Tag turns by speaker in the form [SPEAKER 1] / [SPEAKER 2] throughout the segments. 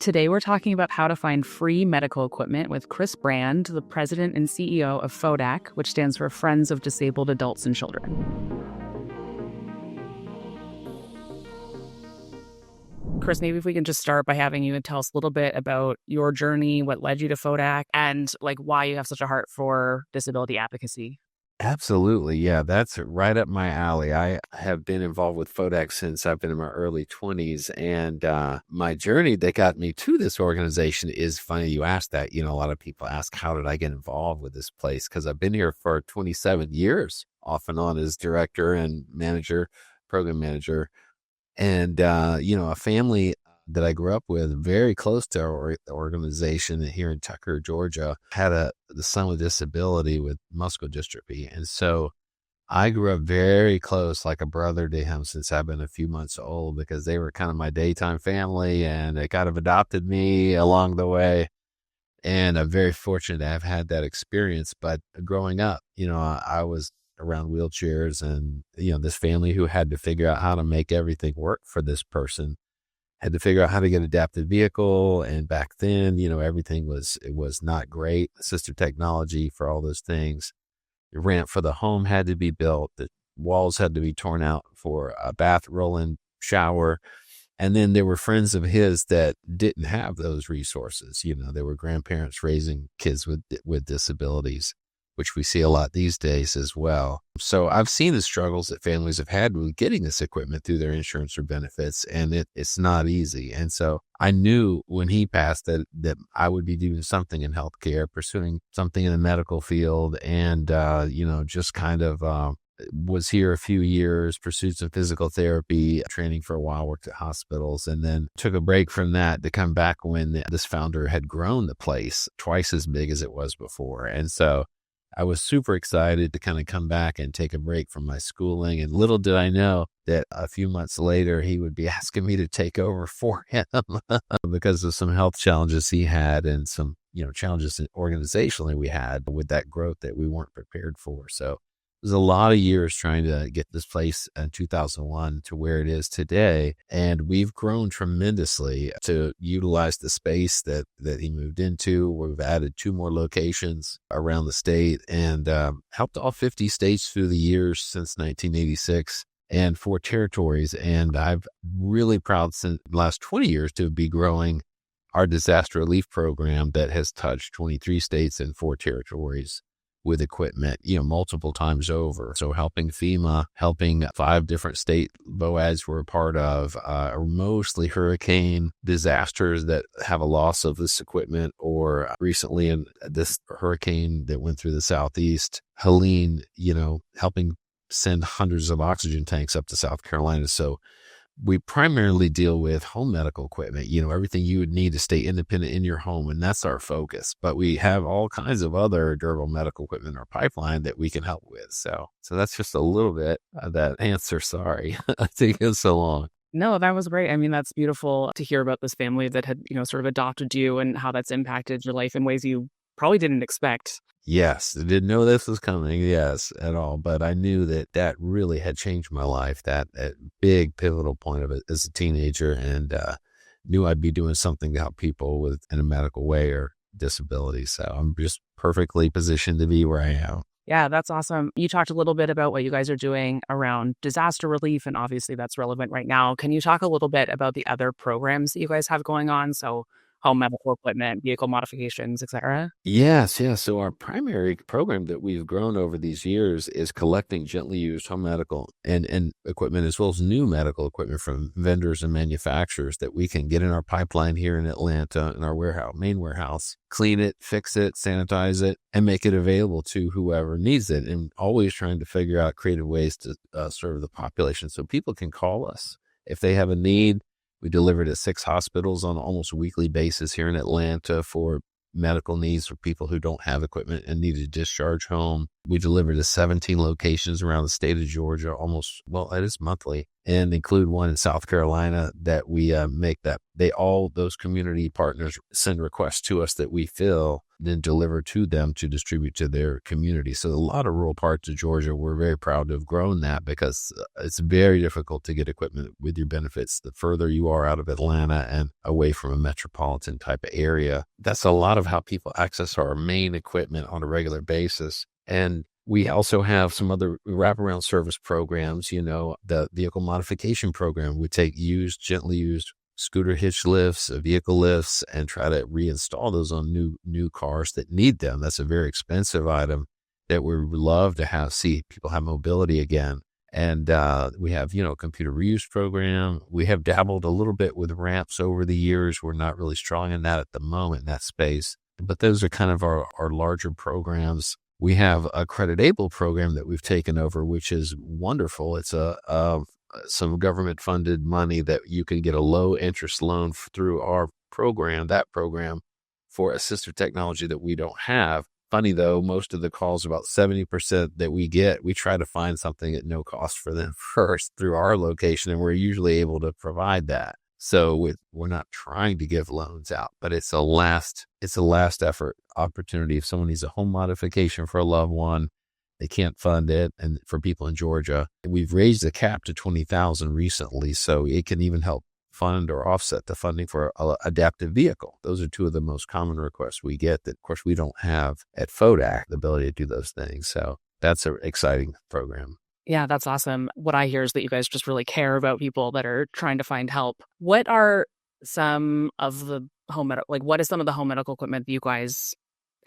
[SPEAKER 1] Today, we're talking about how to find free medical equipment with Chris Brand, the president and CEO of FODAC, which stands for Friends of Disabled Adults and Children. Chris, maybe if we can just start by having you tell us a little bit about your journey, what led you to FODAC, and why you have such a heart for disability advocacy.
[SPEAKER 2] Absolutely. Yeah, that's right up my alley. I have been involved with FODAC since I've been in my early 20s. And my journey that got me to this organization is funny you asked that. A lot of people ask, how did I get involved with this place? Because I've been here for 27 years, off and on as director and manager, program manager. And, a family that I grew up with, very close to our organization here in Tucker, Georgia, had the son with disability with muscular dystrophy. And so I grew up very close, like a brother to him since I've been a few months old, because they were kind of my daytime family and they kind of adopted me along the way. And I'm very fortunate to have had that experience. But growing up, I was around wheelchairs and, this family who had to figure out how to make everything work for this person. Had to figure out how to get adaptive vehicle. And back then, everything was not great. Assistive technology for all those things. The ramp for the home had to be built. The walls had to be torn out for a bath roll-in shower. And then there were friends of his that didn't have those resources. There were grandparents raising kids with disabilities, which we see a lot these days as well. So I've seen the struggles that families have had with getting this equipment through their insurance or benefits, and it's not easy. And so I knew when he passed that I would be doing something in healthcare, pursuing something in the medical field, and, just kind of was here a few years, pursued some physical therapy training for a while, worked at hospitals, and then took a break from that to come back when this founder had grown the place twice as big as it was before. And so I was super excited to kind of come back and take a break from my schooling. And little did I know that a few months later, he would be asking me to take over for him because of some health challenges he had and some, challenges organizationally we had with that growth that we weren't prepared for. So it was a lot of years trying to get this place in 2001 to where it is today. And we've grown tremendously to utilize the space that he moved into. We've added 2 more locations around the state and helped all 50 states through the years since 1986 and 4 territories. And I'm really proud since the last 20 years to be growing our disaster relief program that has touched 23 states and 4 territories with equipment, multiple times over. So helping FEMA, helping 5 different state BOADs we're a part of, are mostly hurricane disasters that have a loss of this equipment, or recently in this hurricane that went through the Southeast, Helene, helping send hundreds of oxygen tanks up to South Carolina. So we primarily deal with home medical equipment, everything you would need to stay independent in your home. And that's our focus. But we have all kinds of other durable medical equipment in our pipeline that we can help with. So that's just a little bit of that answer. Sorry, I think it's so long.
[SPEAKER 1] No, that was great. I mean, that's beautiful to hear about this family that had, sort of adopted you and how that's impacted your life in ways you probably didn't expect.
[SPEAKER 2] Yes, I didn't know this was coming, yes, at all. But I knew that really had changed my life, that big pivotal point of it as a teenager, and knew I'd be doing something to help people in a medical way or disability. So I'm just perfectly positioned to be where I am.
[SPEAKER 1] Yeah, that's awesome. You talked a little bit about what you guys are doing around disaster relief, and obviously that's relevant right now. Can you talk a little bit about the other programs that you guys have going on? So home medical equipment, vehicle modifications, et cetera?
[SPEAKER 2] Yes. So our primary program that we've grown over these years is collecting gently used home medical and equipment, as well as new medical equipment from vendors and manufacturers that we can get in our pipeline here in Atlanta in our main warehouse, clean it, fix it, sanitize it, and make it available to whoever needs it. And always trying to figure out creative ways to serve the population so people can call us if they have a need. We delivered at 6 hospitals on almost a weekly basis here in Atlanta for medical needs for people who don't have equipment and need to discharge home. We delivered to 17 locations around the state of Georgia it is monthly. and include one in South Carolina that we make that those community partners send requests to us that we fill, then deliver to them to distribute to their community. So a lot of rural parts of Georgia, we're very proud to have grown that because it's very difficult to get equipment with your benefits. The further you are out of Atlanta and away from a metropolitan type of area, that's a lot of how people access our main equipment on a regular basis. And we also have some other wraparound service programs, the vehicle modification program. We take gently used scooter hitch lifts, vehicle lifts, and try to reinstall those on new cars that need them. That's a very expensive item that we would love to see people have mobility again. And we have, a computer reuse program. We have dabbled a little bit with ramps over the years. We're not really strong in that at the moment in that space, but those are kind of our larger programs. We have a Credit Able program that we've taken over, which is wonderful. It's some government funded money that you can get a low interest loan through our program, that program for assistive technology that we don't have. Funny though, most of the calls, about 70% that we get, we try to find something at no cost for them first through our location, and we're usually able to provide that. So we're not trying to give loans out, but it's a last effort opportunity. If someone needs a home modification for a loved one, they can't fund it. And for people in Georgia, we've raised the cap to $20,000 recently, so it can even help fund or offset the funding for an adaptive vehicle. Those are two of the most common requests we get that, of course, we don't have at FODAC, the ability to do those things. So that's an exciting program.
[SPEAKER 1] Yeah, that's awesome. What I hear is that you guys just really care about people that are trying to find help. What are some of the what is some of the home medical equipment that you guys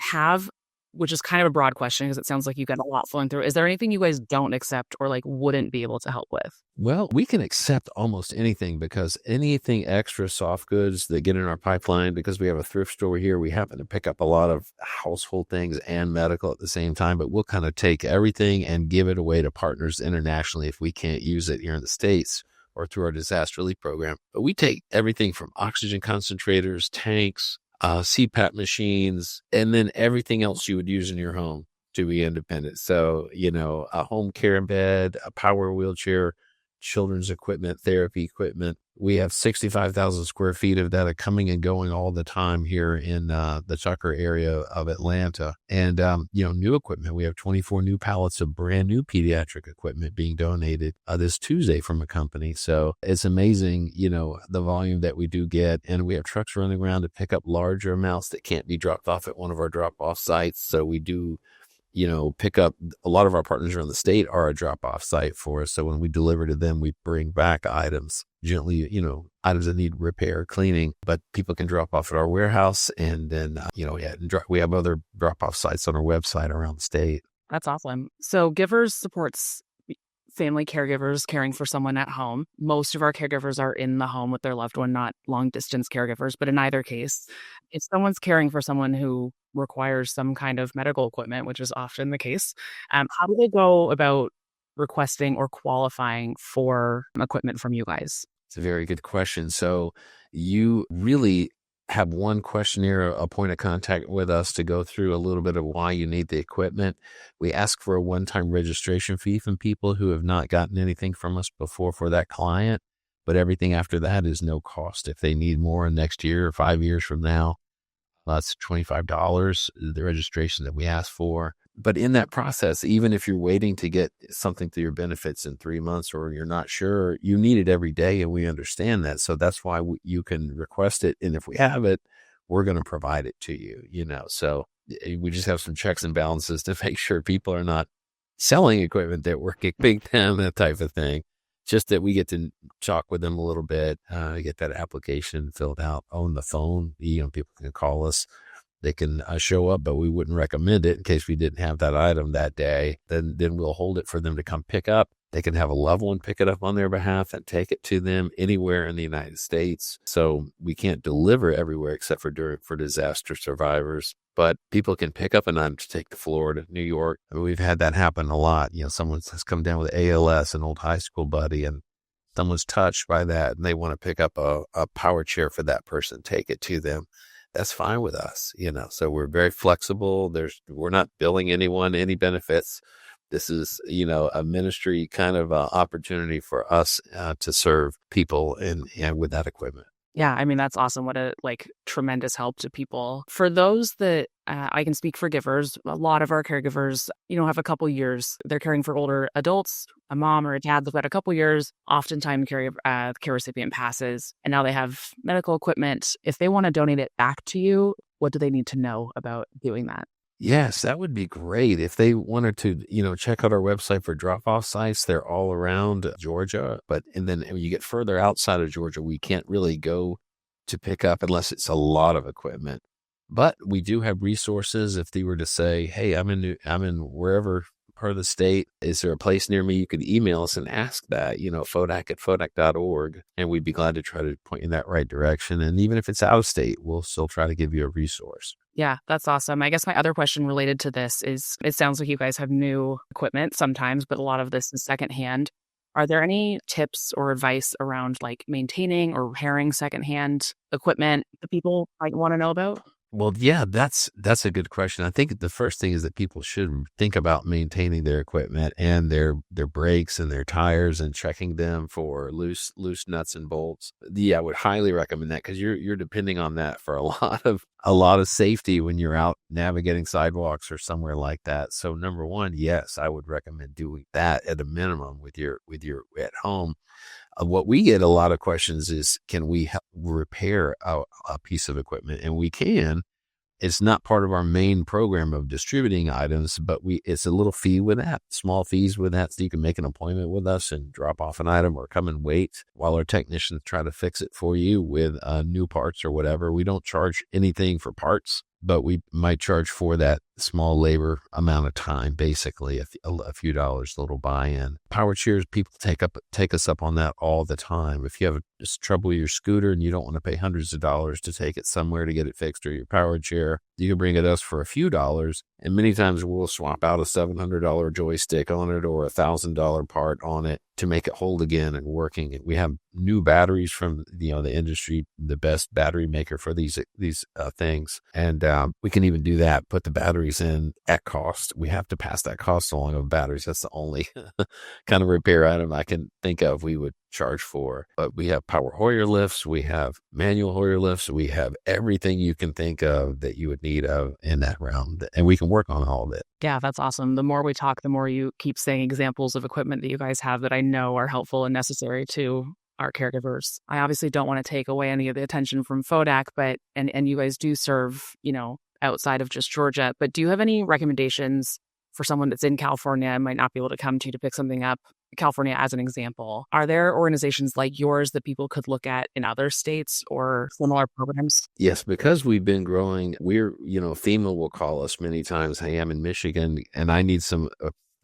[SPEAKER 1] have? Which is kind of a broad question because it sounds like you got a lot flowing through. Is there anything you guys don't accept or wouldn't be able to help with?
[SPEAKER 2] Well, we can accept almost anything because anything extra soft goods that get in our pipeline, because we have a thrift store here, we happen to pick up a lot of household things and medical at the same time, but we'll kind of take everything and give it away to partners internationally if we can't use it here in the States or through our disaster relief program. But we take everything from oxygen concentrators, tanks, CPAP machines, and then everything else you would use in your home to be independent. So, a home care bed, a power wheelchair, children's equipment, therapy equipment. We have 65,000 square feet of that coming and going all the time here in the Tucker area of Atlanta. And, new equipment. We have 24 new pallets of brand new pediatric equipment being donated this Tuesday from a company. So it's amazing, the volume that we do get. And we have trucks running around to pick up larger amounts that can't be dropped off at one of our drop-off sites. So we do pick up. A lot of our partners around the state are a drop-off site for us. So when we deliver to them, we bring back items gently, items that need repair, cleaning, but people can drop off at our warehouse. And then, we have other drop-off sites on our website around the state.
[SPEAKER 1] That's awesome. So Givers supports family caregivers caring for someone at home. Most of our caregivers are in the home with their loved one, not long-distance caregivers. But in either case, if someone's caring for someone who requires some kind of medical equipment, which is often the case, how do they go about requesting or qualifying for equipment from you guys?
[SPEAKER 2] It's a very good question. So you really have one questionnaire, a point of contact with us to go through a little bit of why you need the equipment. We ask for a one-time registration fee from people who have not gotten anything from us before for that client, but everything after that is no cost. If they need more next year or 5 years from now, that's $25, the registration that we ask for. But in that process, even if you're waiting to get something through your benefits in 3 months or you're not sure, you need it every day, and we understand that. So that's why you can request it. And if we have it, we're going to provide it to you, So we just have some checks and balances to make sure people are not selling equipment that we're giving them, that type of thing. Just that we get to talk with them a little bit, get that application filled out on the phone. People can call us. They can show up, but we wouldn't recommend it in case we didn't have that item that day. Then we'll hold it for them to come pick up. They can have a loved one pick it up on their behalf and take it to them anywhere in the United States. So we can't deliver everywhere except for disaster survivors. But people can pick up an item to take to Florida, New York. I mean, we've had that happen a lot. Someone has come down with ALS, an old high school buddy, and someone's touched by that, and they want to pick up a power chair for that person, take it to them. That's fine with us, So we're very flexible. We're not billing anyone any benefits. This is, a ministry kind of opportunity for us to serve people and with that equipment.
[SPEAKER 1] Yeah, I mean, that's awesome. What a tremendous help to people. For those that I can speak for givers, a lot of our caregivers, have a couple years. They're caring for older adults, a mom or a dad. They've got a couple years, oftentimes care recipient passes, and now they have medical equipment. If they want to donate it back to you, what do they need to know about doing that?
[SPEAKER 2] Yes, that would be great. If they wanted to, check out our website for drop-off sites, they're all around Georgia. And then when you get further outside of Georgia, we can't really go to pick up unless it's a lot of equipment. But we do have resources. If they were to say, "Hey, I'm in wherever part of the state. Is there a place near me?" You could email us and ask that, FODAC@FODAC.org, and we'd be glad to try to point you in that right direction. And even if it's out of state, we'll still try to give you a resource.
[SPEAKER 1] Yeah, that's awesome. I guess my other question related to this is, it sounds like you guys have new equipment sometimes, but a lot of this is secondhand. Are there any tips or advice around maintaining or repairing secondhand equipment that people might want to know about?
[SPEAKER 2] Well, yeah, that's a good question. I think the first thing is that people should think about maintaining their equipment and their brakes and their tires and checking them for loose nuts and bolts. Yeah, I would highly recommend that because you're depending on that for a lot of safety when you're out navigating sidewalks or somewhere like that. So number one, yes, I would recommend doing that at a minimum with your at home. What we get a lot of questions is, can we help repair a piece of equipment? And we can. It's not part of our main program of distributing items, but it's a little fee with that, small fees with that. So you can make an appointment with us and drop off an item or come and wait while our technicians try to fix it for you with new parts or whatever. We don't charge anything for parts, but we might charge for that small labor amount of time, basically a few dollars, a little buy-in. Power chairs, people take us up on that all the time. If you have just trouble with your scooter and you don't want to pay hundreds of dollars to take it somewhere to get it fixed, or your power chair, you can bring it us for a few dollars. And many times we'll swap out a $700 joystick on it or $1,000 part on it to make it hold again and working. We have new batteries from the industry, the best battery maker for these things, and we can even do that. Put the batteries in at cost. We have to pass that cost along of batteries. That's the only kind of repair item I can think of we would charge for. But we have power Hoyer lifts, we have manual Hoyer lifts, we have everything you can think of that you would need in that realm, and we can work on all of it.
[SPEAKER 1] Yeah, that's awesome. The more we talk, the more you keep saying examples of equipment that you guys have that I know are helpful and necessary to our caregivers. I obviously don't want to take away any of the attention from FODAC, but and you guys do serve, outside of just Georgia. But do you have any recommendations for someone that's in California and might not be able to come to you to pick something up? California as an example. Are there organizations like yours that people could look at in other states or similar programs?
[SPEAKER 2] Yes, because we've been growing, FEMA will call us many times. "Hey, I'm in Michigan and I need some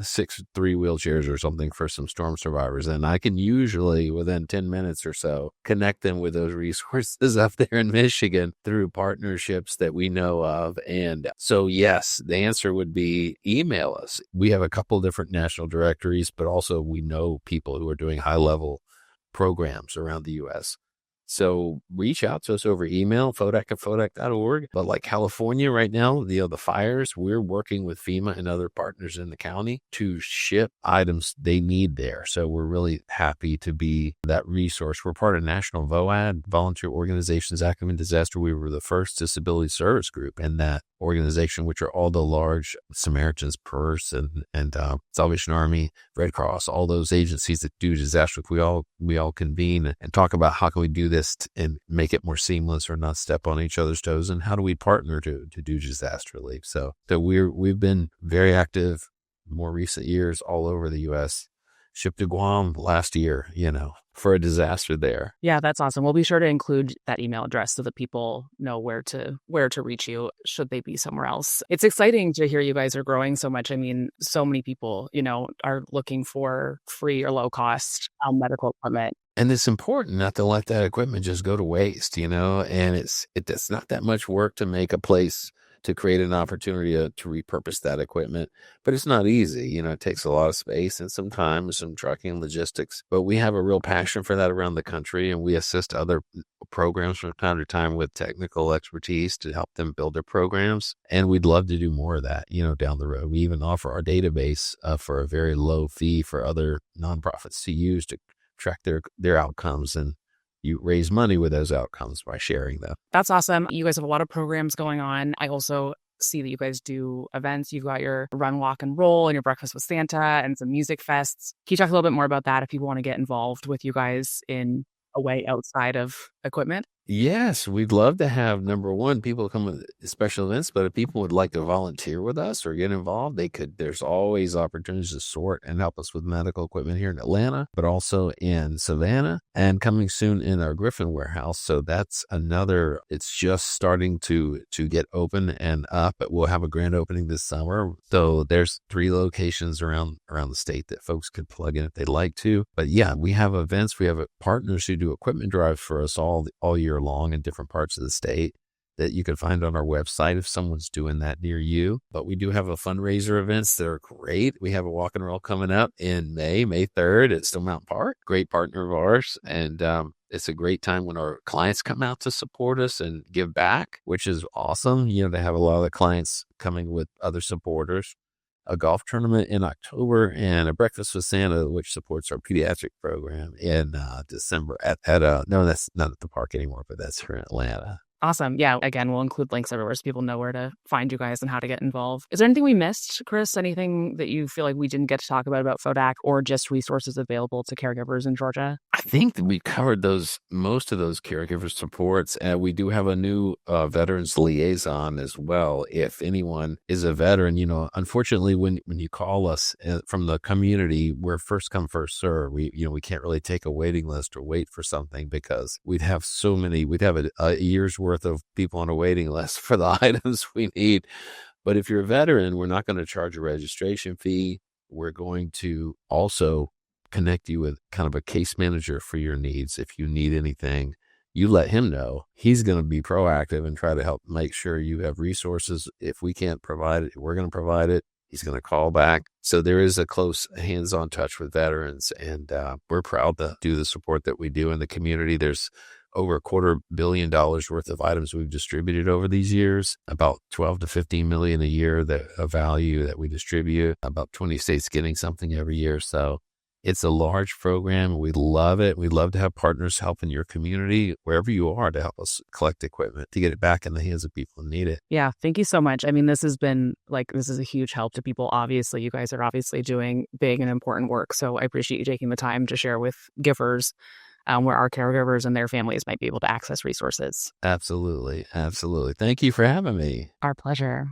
[SPEAKER 2] 6 3 wheelchairs or something for some storm survivors." And I can usually, within 10 minutes or so, connect them with those resources up there in Michigan through partnerships that we know of. And so, yes, the answer would be email us. We have a couple different national directories, but also we know people who are doing high-level programs around the U.S. So reach out to us over email, FODAC@FODAC.org. But like California right now, the fires, we're working with FEMA and other partners in the county to ship items they need there. So we're really happy to be that resource. We're part of National VOAD, Volunteer Organizations Active in Disaster. We were the first disability service group in that organization, which are all the large Samaritan's Purse and Salvation Army, Red Cross, all those agencies that do disaster. We all convene and talk about how can we do this and make it more seamless or not step on each other's toes, and how do we partner to do disaster relief. So we've been very active more recent years all over the U.S. Shipped to Guam last year, for a disaster there.
[SPEAKER 1] Yeah, that's awesome. We'll be sure to include that email address so that people know where to reach you should they be somewhere else. It's exciting to hear you guys are growing so much. I mean, so many people, are looking for free or low cost medical equipment.
[SPEAKER 2] And it's important not to let that equipment just go to waste, and it's not that much work to make a place to create an opportunity to repurpose that equipment. But it's not easy. It takes a lot of space and some time, some trucking logistics. But we have a real passion for that around the country, and we assist other programs from time to time with technical expertise to help them build their programs. And we'd love to do more of that, down the road. We even offer our database for a very low fee for other nonprofits to use to track their outcomes, and you raise money with those outcomes by sharing them.
[SPEAKER 1] That's awesome. You guys have a lot of programs going on. I also see that you guys do events. You've got your run, walk, and roll and your breakfast with Santa and some music fests. Can you talk a little bit more about that if people want to get involved with you guys in a way outside of equipment?
[SPEAKER 2] Yes, we'd love to have, number one, people come with special events, but if people would like to volunteer with us or get involved, they could. There's always opportunities to sort and help us with medical equipment here in Atlanta, but also in Savannah and coming soon in our Griffin warehouse. So that's another, it's just starting to get open and up. We'll have a grand opening this summer. So there's 3 locations around the state that folks could plug in if they'd like to. But yeah, we have events. We have partners who do equipment drives for us all year long in different parts of the state that you can find on our website if someone's doing that near you. But we do have a fundraiser events that are great. We have a walk and roll coming up in May 3rd at Stone Mountain Park. Great partner of ours. And it's a great time when our clients come out to support us and give back, which is awesome. They have a lot of the clients coming with other supporters. A golf tournament in October, and a breakfast with Santa, which supports our pediatric program in December no, that's not at the park anymore, but that's here in Atlanta.
[SPEAKER 1] Awesome. Yeah. Again, we'll include links everywhere so people know where to find you guys and how to get involved. Is there anything we missed, Chris? Anything that you feel like we didn't get to talk about FODAC, or just resources available to caregivers in Georgia?
[SPEAKER 2] I think that we covered most of those caregiver supports, and we do have a new veterans liaison as well. If anyone is a veteran, unfortunately, when you call us from the community, we're first come, first serve. We can't really take a waiting list or wait for something because we'd have a year's worth of people on a waiting list for the items we need. But if you're a veteran, we're not going to charge a registration fee. We're going to also connect you with kind of a case manager for your needs. If you need anything, you let him know. He's going to be proactive and try to help make sure you have resources. If we can't provide it, we're going to provide it. He's going to call back. So there is a close hands-on touch with veterans, and we're proud to do the support that we do in the community. There's over $250 million worth of items we've distributed over these years, about 12 to 15 million a year of value that we distribute, about 20 states getting something every year. So it's a large program. We love it. We love to have partners help in your community, wherever you are, to help us collect equipment, to get it back in the hands of people who need it.
[SPEAKER 1] Yeah. Thank you so much. I mean, this is a huge help to people. Obviously, you guys are obviously doing big and important work. So I appreciate you taking the time to share with givers where our caregivers and their families might be able to access resources.
[SPEAKER 2] Absolutely. Absolutely. Thank you for having me.
[SPEAKER 1] Our pleasure.